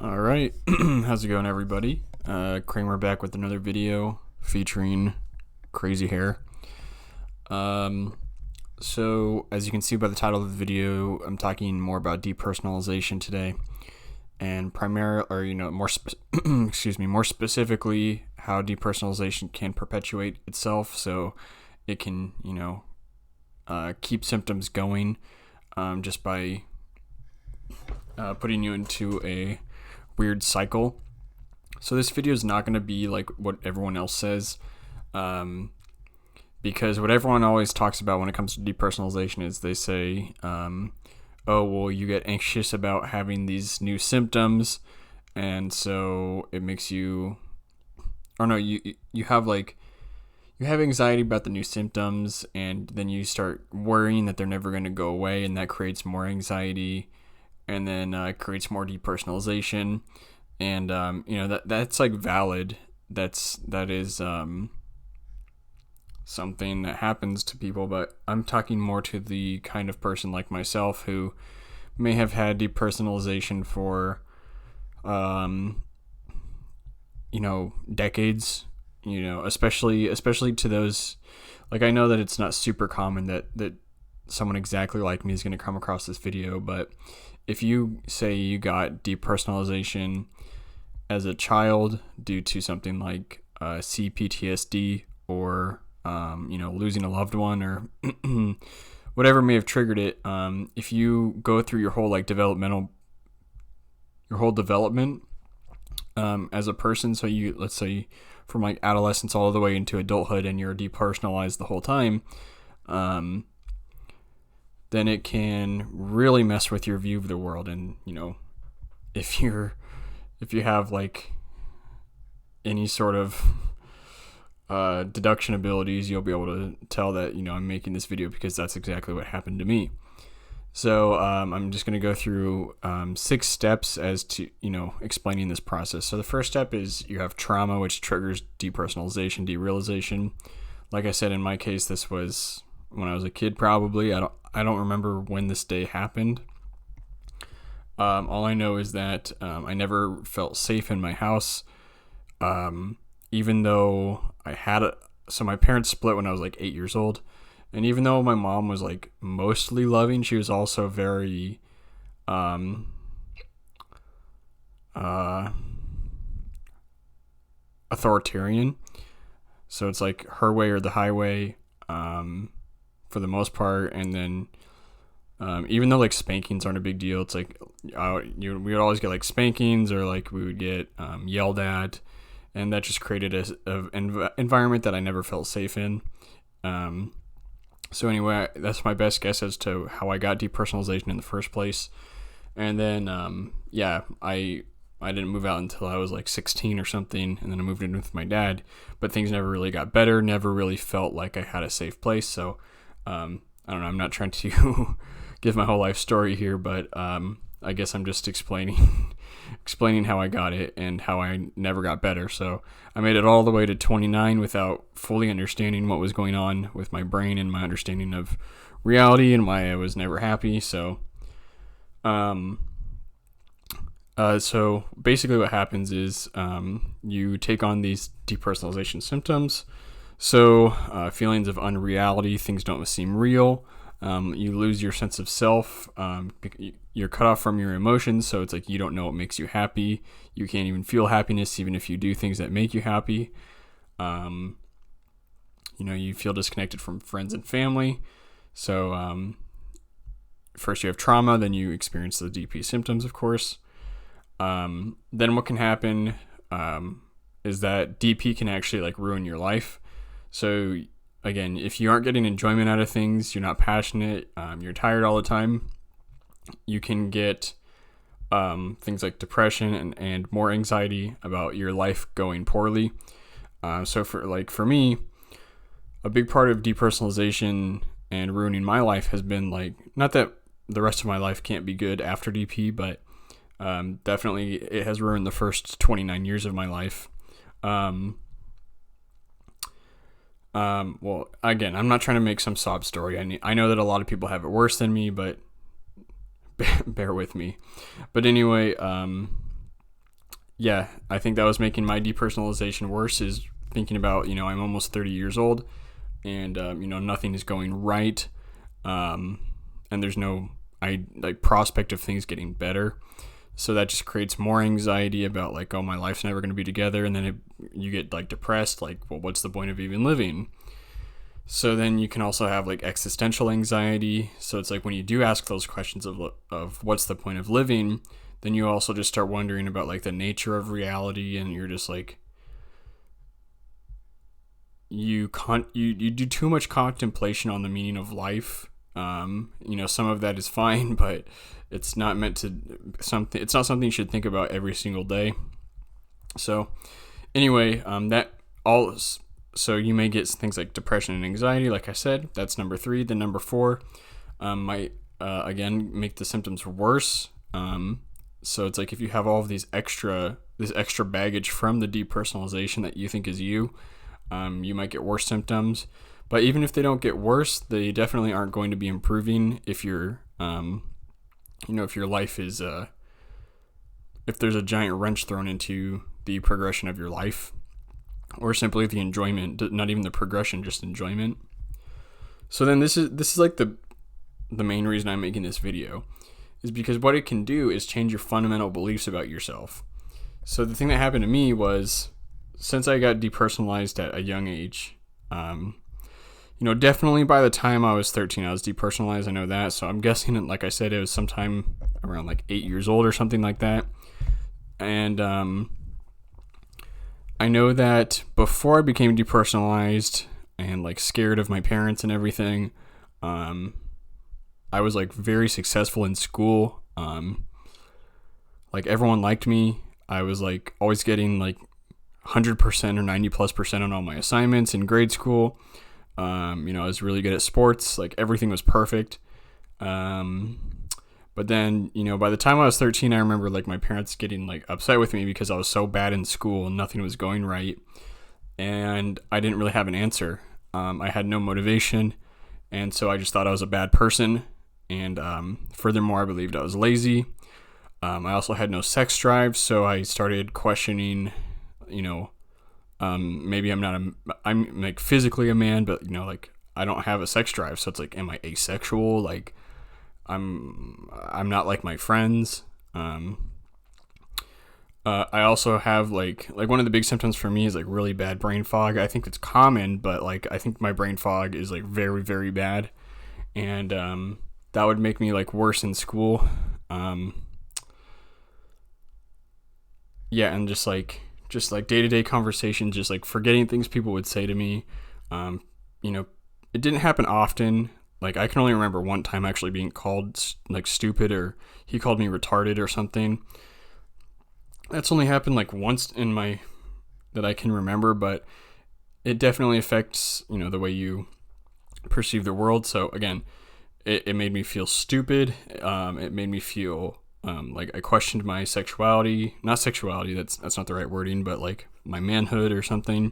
All right, how's it going, everybody? Kramer back with another video featuring crazy hair. Um, so as you can see by the title of the video, I'm talking more about depersonalization today, and more specifically, how depersonalization can perpetuate itself, so it can, keep symptoms going, just by putting you into a weird cycle. So this video is not going to be like what everyone else says, because what everyone always talks about when it comes to depersonalization is they say, oh, well, you get anxious about having these new symptoms, and so it makes you, or no, you have anxiety about the new symptoms, and then you start worrying that they're never going to go away, and that creates more anxiety, and then it creates more depersonalization. And that's like valid. That is something that happens to people, but I'm talking more to the kind of person like myself who may have had depersonalization for decades, especially to those, like, I know that it's not super common that someone exactly like me is going to come across this video, but if you say you got depersonalization as a child due to something like CPTSD, or losing a loved one, or whatever may have triggered it, if you go through your whole development as a person, so you, let's say, from like adolescence all the way into adulthood, and you're depersonalized the whole time, then it can really mess with your view of the world. And if you have like any sort of deduction abilities, you'll be able to tell that I'm making this video because that's exactly what happened to me. So I'm just going to go through 6 steps as to explaining this process. So the first step is you have trauma, which triggers depersonalization, derealization. Like I said, in my case, this was when I was a kid. Probably I don't remember when this day happened. All I know is that I never felt safe in my house, even though so my parents split when I was like 8 years old. And even though my mom was like mostly loving, she was also very authoritarian. So it's like her way or the highway, for the most part. And then even though like spankings aren't a big deal, it's like we would always get like spankings, or like we would get yelled at, and that just created an environment that I never felt safe in. So anyway, that's my best guess as to how I got depersonalization in the first place. And then I didn't move out until I was like 16 or something, and then I moved in with my dad. But things never really got better. Never really felt like I had a safe place. So I don't know. I'm not trying to give my whole life story here, but I guess I'm just explaining how I got it and how I never got better. So I made it all the way to 29 without fully understanding what was going on with my brain and my understanding of reality, and why I was never happy. So so basically what happens is you take on these depersonalization symptoms. So feelings of unreality, things don't seem real. You lose your sense of self. You're cut off from your emotions, so it's like you don't know what makes you happy. You can't even feel happiness, even if you do things that make you happy. You feel disconnected from friends and family. So first you have trauma, then you experience the DP symptoms, of course. Then what can happen is that DP can actually like ruin your life. So again, if you aren't getting enjoyment out of things, you're not passionate, you're tired all the time, you can get things like depression and more anxiety about your life going poorly. So for me, a big part of depersonalization and ruining my life has been like, not that the rest of my life can't be good after DP, but definitely it has ruined the first 29 years of my life. Well, again, I'm not trying to make some sob story. I know that a lot of people have it worse than me, but bear with me. But anyway, yeah, I think that was making my depersonalization worse, is thinking about, I'm almost 30 years old, and, nothing is going right. And there's no, prospect of things getting better. So that just creates more anxiety about like, oh, my life's never going to be together. And then you get like depressed, like, well, what's the point of even living? So then you can also have like existential anxiety. So it's like when you do ask those questions of what's the point of living, then you also just start wondering about like the nature of reality, and you're just like, you do too much contemplation on the meaning of life. Some of that is fine, but it's not meant to something. It's not something you should think about every single day. So anyway, that all. So you may get things like depression and anxiety. Like I said, that's number 3. Then number 4 might again make the symptoms worse. So it's like if you have all of this extra baggage from the depersonalization that you think is you, you might get worse symptoms. But even if they don't get worse, they definitely aren't going to be improving if you're, if your life is, if there's a giant wrench thrown into the progression of your life, or simply the enjoyment, not even the progression, just enjoyment. So then this is like the main reason I'm making this video, is because what it can do is change your fundamental beliefs about yourself. So the thing that happened to me was, since I got depersonalized at a young age, definitely by the time I was 13, I was depersonalized. I know that. So I'm guessing, like I said, it was sometime around like 8 years old or something like that. And I know that before I became depersonalized and like scared of my parents and everything, I was like very successful in school. Like everyone liked me. I was like always getting like 100% or 90+% on all my assignments in grade school. I was really good at sports. Like everything was perfect. But then, by the time I was 13, I remember like my parents getting like upset with me because I was so bad in school and nothing was going right. And I didn't really have an answer. I had no motivation. And so I just thought I was a bad person. And furthermore, I believed I was lazy. I also had no sex drive. So I started questioning, maybe I'm like physically a man, but like I don't have a sex drive. So it's like, am I asexual? Like I'm not like my friends. I also have like one of the big symptoms for me is like really bad brain fog. I think it's common, but like I think my brain fog is like very, very bad. And that would make me like worse in school. And just like day-to-day conversations, just like forgetting things people would say to me. It didn't happen often. Like I can only remember one time actually being called like stupid, or he called me retarded or something. That's only happened like once that I can remember, but it definitely affects, the way you perceive the world. So again, it made me feel stupid. It made me feel like I questioned my sexuality. Not sexuality, that's not the right wording, but like my manhood or something.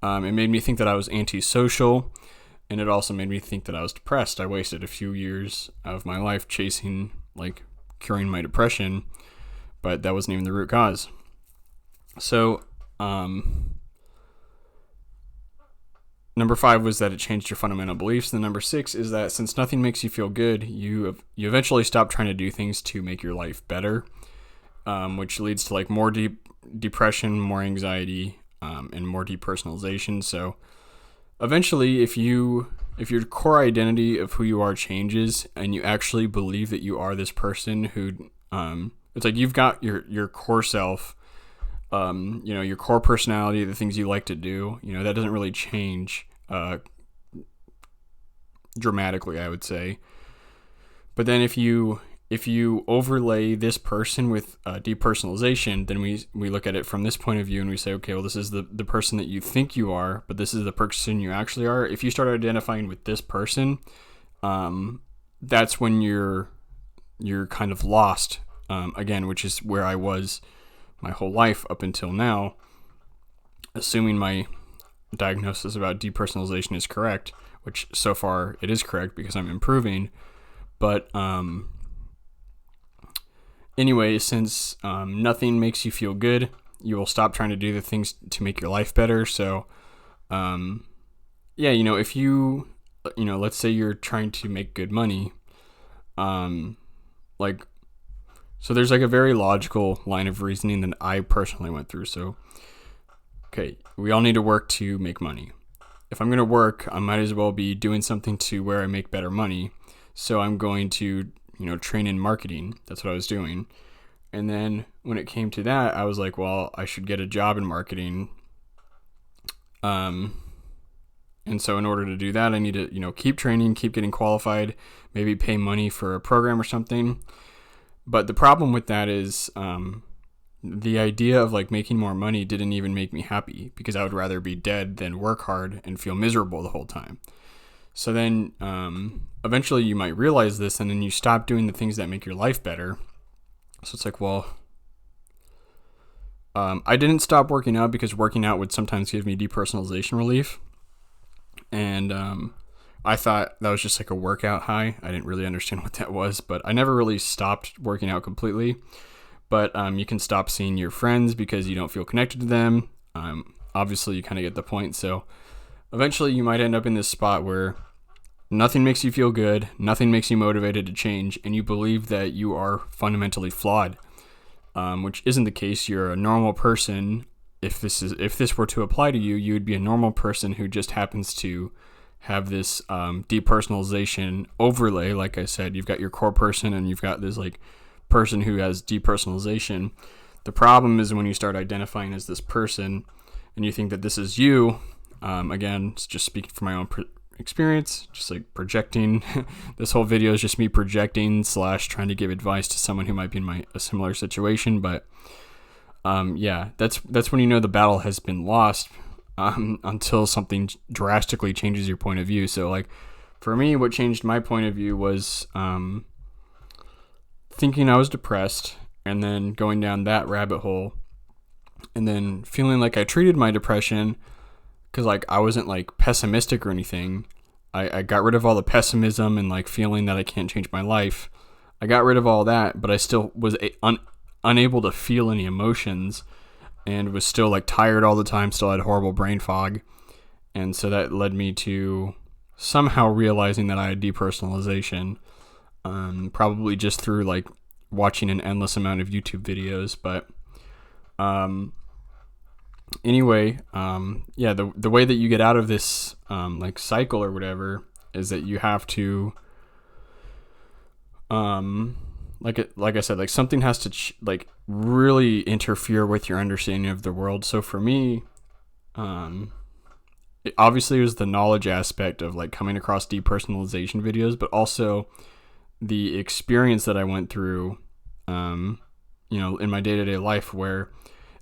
It made me think that I was antisocial, and it also made me think that I was depressed. I wasted a few years of my life chasing like curing my depression, but that wasn't even the root cause. So, number 5 was that it changed your fundamental beliefs. And number 6 is that since nothing makes you feel good, you eventually stop trying to do things to make your life better, which leads to like more depression, more anxiety, and more depersonalization. So eventually, if your core identity of who you are changes, and you actually believe that you are this person who, it's like you've got your core self, your core personality, the things you like to do, that doesn't really change dramatically, I would say. But then if you overlay this person with depersonalization, then we look at it from this point of view and we say, okay, well, this is the person that you think you are, but this is the person you actually are. If you start identifying with this person, that's when you're kind of lost, again, which is where I was my whole life up until now, assuming my diagnosis about depersonalization is correct, which so far it is correct because I'm improving. But anyway, since nothing makes you feel good, you will stop trying to do the things to make your life better. So, yeah, if you, let's say you're trying to make good money, like, so there's like a very logical line of reasoning that I personally went through. So, okay, we all need to work to make money. If I'm going to work, I might as well be doing something to where I make better money. So I'm going to, train in marketing. That's what I was doing. And then when it came to that, I was like, well, I should get a job in marketing. And so in order to do that, I need to, keep training, keep getting qualified, maybe pay money for a program or something. But the problem with that is the idea of like making more money didn't even make me happy, because I would rather be dead than work hard and feel miserable the whole time. So then eventually you might realize this, and then you stop doing the things that make your life better. So it's like, well, I didn't stop working out because working out would sometimes give me depersonalization relief. And I thought that was just like a workout high. I didn't really understand what that was, but I never really stopped working out completely. But you can stop seeing your friends because you don't feel connected to them. Obviously, you kind of get the point. So eventually you might end up in this spot where nothing makes you feel good, nothing makes you motivated to change, and you believe that you are fundamentally flawed, which isn't the case. You're a normal person. If this were to apply to you, you would be a normal person who just happens to have this depersonalization overlay. Like I said, you've got your core person and you've got this like person who has depersonalization. The problem is when you start identifying as this person and you think that this is you. Again, it's just speaking from my own experience, just like projecting. This whole video is just me projecting / trying to give advice to someone who might be in a similar situation. But yeah, that's when you know the battle has been lost, until something drastically changes your point of view. So like for me, what changed my point of view was thinking I was depressed and then going down that rabbit hole and then feeling like I treated my depression because like I wasn't like pessimistic or anything. I got rid of all the pessimism and like feeling that I can't change my life. I got rid of all that, but I still was unable to feel any emotions and was still like tired all the time, still had horrible brain fog. And so that led me to somehow realizing that I had depersonalization, probably just through like watching an endless amount of YouTube videos. But anyway, yeah, the way that you get out of this like cycle or whatever is that you have to like I said, like something has to like really interfere with your understanding of the world. So for me, obviously it was the knowledge aspect of like coming across depersonalization videos, but also the experience that I went through, in my day-to-day life, where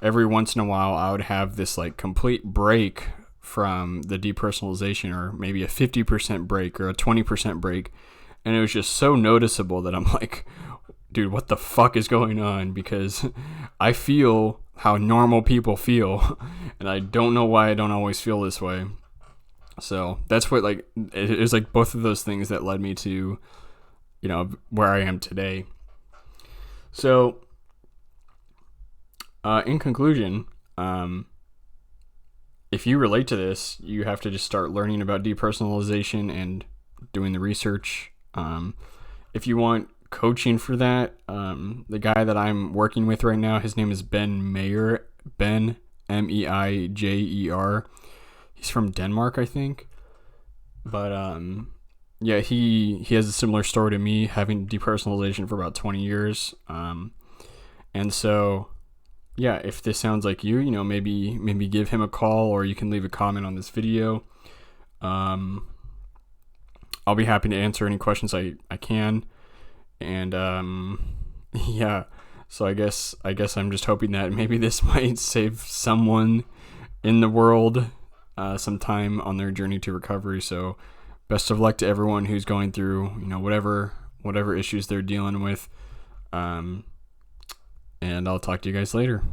every once in a while I would have this like complete break from the depersonalization, or maybe a 50% break or a 20% break. And it was just so noticeable that I'm like, dude, what the fuck is going on? Because I feel how normal people feel, and I don't know why I don't always feel this way. So that's what, like, it was like both of those things that led me to, where I am today. So, in conclusion, if you relate to this, you have to just start learning about depersonalization and doing the research. If you want coaching for that, the guy that I'm working with right now, his name is Ben Mayer, Ben, Meijer. He's from Denmark, I think. But yeah, he has a similar story to me, having depersonalization for about 20 years. And so, yeah, if this sounds like you, maybe give him a call, or you can leave a comment on this video. I'll be happy to answer any questions I can. And yeah, so I guess I'm just hoping that maybe this might save someone in the world some time on their journey to recovery. So best of luck to everyone who's going through, whatever issues they're dealing with. And I'll talk to you guys later.